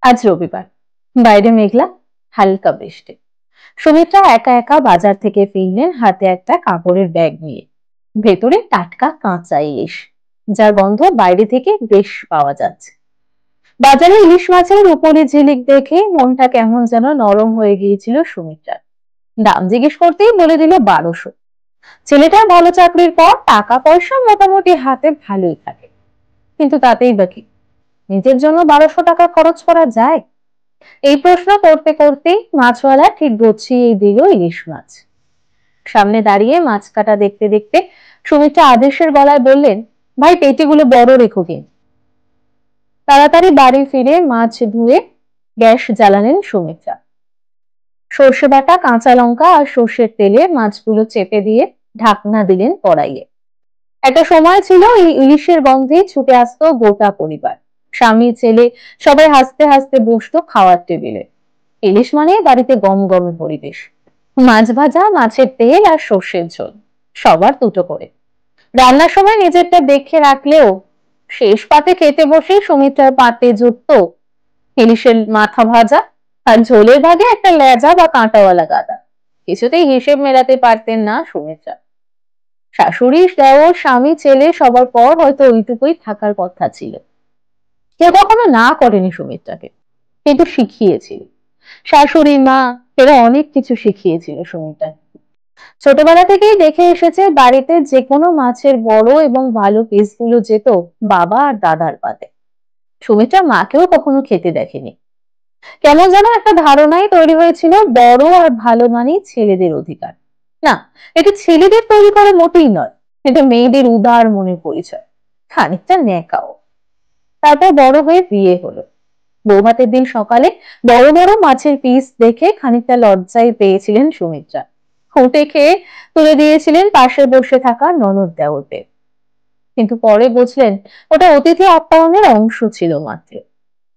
আজ রবিবার, বাইরে মেঘলা, হালকা বৃষ্টি। সুমিত্রা একা একা বাজার থেকে ফিরলেন হাতে একটা কাপড়ের ব্যাগ নিয়ে। ভেতরে টাটকা কাঁচা ইলিশ, যার গন্ধ বাইরে থেকে বেশ পাওয়া যাচ্ছে। বাজারে ইলিশ মাছের উপরে ঝিলিক দেখে মনটা কেমন যেন নরম হয়ে গিয়েছিল সুমিত্রার। দাম জিজ্ঞেস করতেই বলে দিল 1200। ছেলেটার ভালো চাকরির পর টাকা পয়সা মোটামুটি হাতে ভালোই থাকে, কিন্তু তাতেই বাকি নিজের জন্য 1200 টাকা খরচ করা যায়? এই প্রশ্ন করতে করতেই মাছওয়ালা ঠিক গুছিয়ে দিল ইলিশ মাছ। সামনে দাঁড়িয়ে মাছ কাটা দেখতে দেখতে সুমিত্রা আদেশের গলায় বললেন, ভাই পেটিগুলো বড় রেখো কিন। তাড়াতাড়ি বাড়ি ফিরে মাছ ধুয়ে গ্যাস জ্বালালেন সুমিত্রা। সর্ষে বাটা, কাঁচা লঙ্কা আর সর্ষের তেলে মাছগুলো চেপে দিয়ে ঢাকনা দিলেন কড়াইয়ে। একটা সময় ছিল এই ইলিশের গন্ধে ছুটে আসতো গোটা পরিবার। স্বামী ছেলে সবাই হাসতে হাসতে বসতো খাওয়ার টেবিলে। ইলিশ মানে বাড়িতে গম গমে পরিবেশ। মাছ ভাজা, মাছের তেল আর সর্ষের ঝোল, সবার দুটো করে। রান্নার সময় নিজেরটা দেখে রাখলেও শেষ পাতে খেতে বসে সুমিত্রার পাতে জুটতো ইলিশের মাথা ভাজা আর ঝোলের ভাগে একটা লেজা বা কাঁটাওয়ালা গাদা। কিছুতেই হিসেব মেলাতে পারতেন না সুমিত্রা। শাশুড়ি, দেওর, স্বামী, ছেলে সবার পর হয়তো ওইটুকুই থাকার কথা ছিল। কেউ কখনো না করেনি সুমিত্রাকে, কিন্তু শিখিয়েছিল। শাশুড়ি, মা, এরা অনেক কিছু শিখিয়েছিল সুমিত্রা। ছোটবেলা থেকেই দেখে এসেছে বাড়িতে যে কোনো মাছের বড় এবং ভালো পিসগুলো যেত বাবা আর দাদার পাতে। সুমিত্রা মাকেও কখনো খেতে দেখেনি। কেমন যেন একটা ধারণাই তৈরি হয়েছিল বড় আর ভালো মানেই ছেলেদের অধিকার। না, এটা ছেলেদের তৈরি করে মোটেই নয়, এটা মেয়েদের উদার মনের পরিচয়, খানিকটা ন্যাকাও। তারপর বড় হয়ে বিয়ে হলো। বৌভাতের দিন সকালে বড় বড় মাছের পিস দেখে খানিকটা লজ্জায় পেয়েছিলেন সুমিত্রা। খুঁটে খেয়ে তুলে দিয়েছিলেন পাশে বসে থাকা ননদ দেওরদের। কিন্তু পরে বুঝলেন ওটা অতিথি আপ্যায়নের অংশ ছিল মাত্র।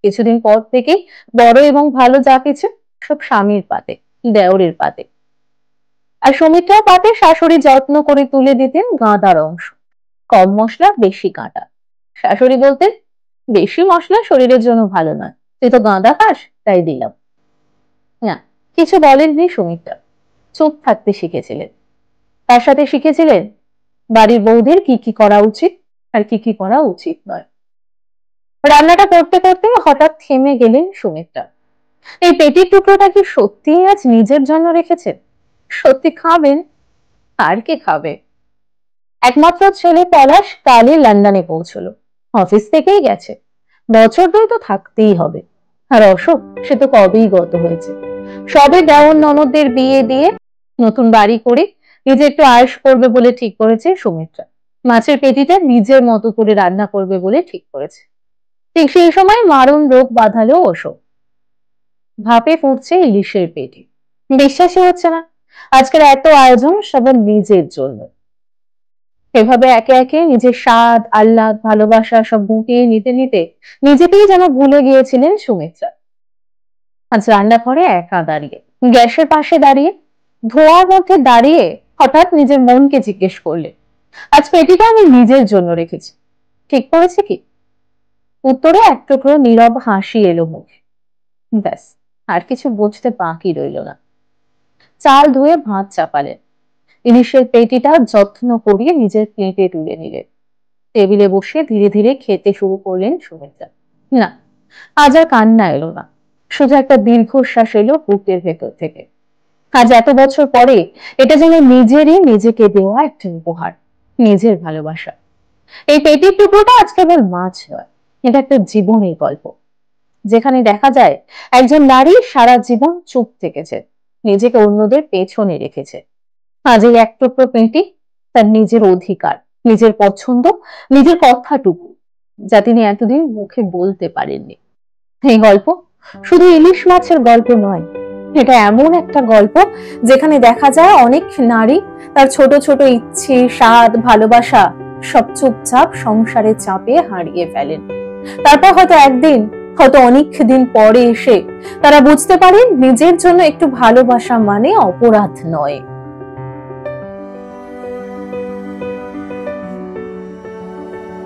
কিছুদিন পর থেকেই বড় এবং ভালো যা কিছু সব স্বামীর পাতে, দেওরের পাতে। আর সুমিত্রার পাতে শাশুড়ি যত্ন করে তুলে দিতেন গাঁদার অংশ, কম মশলা বেশি কাঁটা। শাশুড়ি বলতেন, বেশি মশলা শরীরের জন্য ভালো নয়, তুই তো গাঁদা খাস তাই দিলাম। না, কিছু বলেননি সুমিত্রা, চুপ থাকতে শিখেছিলেন। তার সাথে শিখেছিলেন বাড়ির বউদের কি কি করা উচিত আর কি কি করা উচিত নয়। রান্নাটা করতে করতে হঠাৎ থেমে গেলেন সুমিত্রা। এই পেটির টুকরোটা কি সত্যিই আজ নিজের জন্য রেখেছেন? সত্যি খাবেন? আর কে খাবে? একমাত্র ছেলে পলাশ কালই লন্ডনে পৌঁছলো, অফিস থেকেই গেছে। বছর দুই তো থাকতেই হবে। আর অশোক, সে তো কবেই গত হয়েছে। সবে দেওর ননদদের বিয়ে দিয়ে নতুন বাড়ি করে নিজে একটু আয়েশ করবে বলে ঠিক করেছে সুমিত্রা। মাছের পেটিটা নিজের মতো করে রান্না করবে বলে ঠিক করেছে। ঠিক সেই সময় মারণ রোগ বাঁধালো অশোক। ভাপে ফুটছে ইলিশের পেটি। বিশ্বাসই হচ্ছে না আজকের এত আয়োজন সবার নিজের জন্য। এভাবে একে একে নিজের স্বাদ, আহ্লাদ, ভালোবাসা সব গুটিয়ে নিতে নিতে নিজেকেই যেন ভুলে গিয়েছিলেন সুমিত্রা। আজ রান্নাঘরে একা দাঁড়িয়ে, গ্যাসের পাশে দাঁড়িয়ে, ধোঁয়ার মধ্যে দাঁড়িয়ে হঠাৎ নিজের মনকে জিজ্ঞেস করলে, আজ পেটিটা আমি নিজের জন্য রেখেছি, ঠিক করেছি কি? উত্তরে এক টুকরো নীরব হাসি এলো মুখে। ব্যাস, আর কিছু বুঝতে বাকি রইল না। চাল ধুয়ে ভাত চাপালেন, ইলিশের পেটিটা যত্ন করিয়ে নিজের প্লেটে তুলে নিলেন। টেবিলে বসে ধীরে ধীরে খেতে শুরু করলেন সুমিত্রা। না, আজ আর কান্না এলো না, শুধু একটা দীর্ঘশ্বাস এলো বুকের ভেতর থেকে। আজ এত বছর পরে এটা যেন নিজেরই নিজেকে দেওয়া একটা উপহার, নিজের ভালোবাসা। এই পেটির টুকরোটা আজ কেবল মাছ নয়, এটা একটা জীবনের গল্প, যেখানে দেখা যায় একজন নারী সারা জীবন চুপ থেকেছে, নিজেকে অন্যদের পেছনে রেখেছে। আজ এই এক টুকরো পেটি তার নিজের অধিকার, নিজের পছন্দ, নিজের কথাটুকু, যা তিনি এতদিন মুখে বলতে পারেননি। এই গল্প শুধু ইলিশ মাছের গল্প নয়, এটা এমন একটা গল্প যেখানে দেখা যায় অনেক নারী তার ছোট ছোট ইচ্ছে, স্বাদ, ভালোবাসা সব চুপচাপ সংসারের চাপে হারিয়ে ফেলেন। তারপর হয়তো একদিন, হয়তো অনেক দিন পরে এসে তারা বুঝতে পারেন নিজের জন্য একটু ভালোবাসা মানে অপরাধ নয়।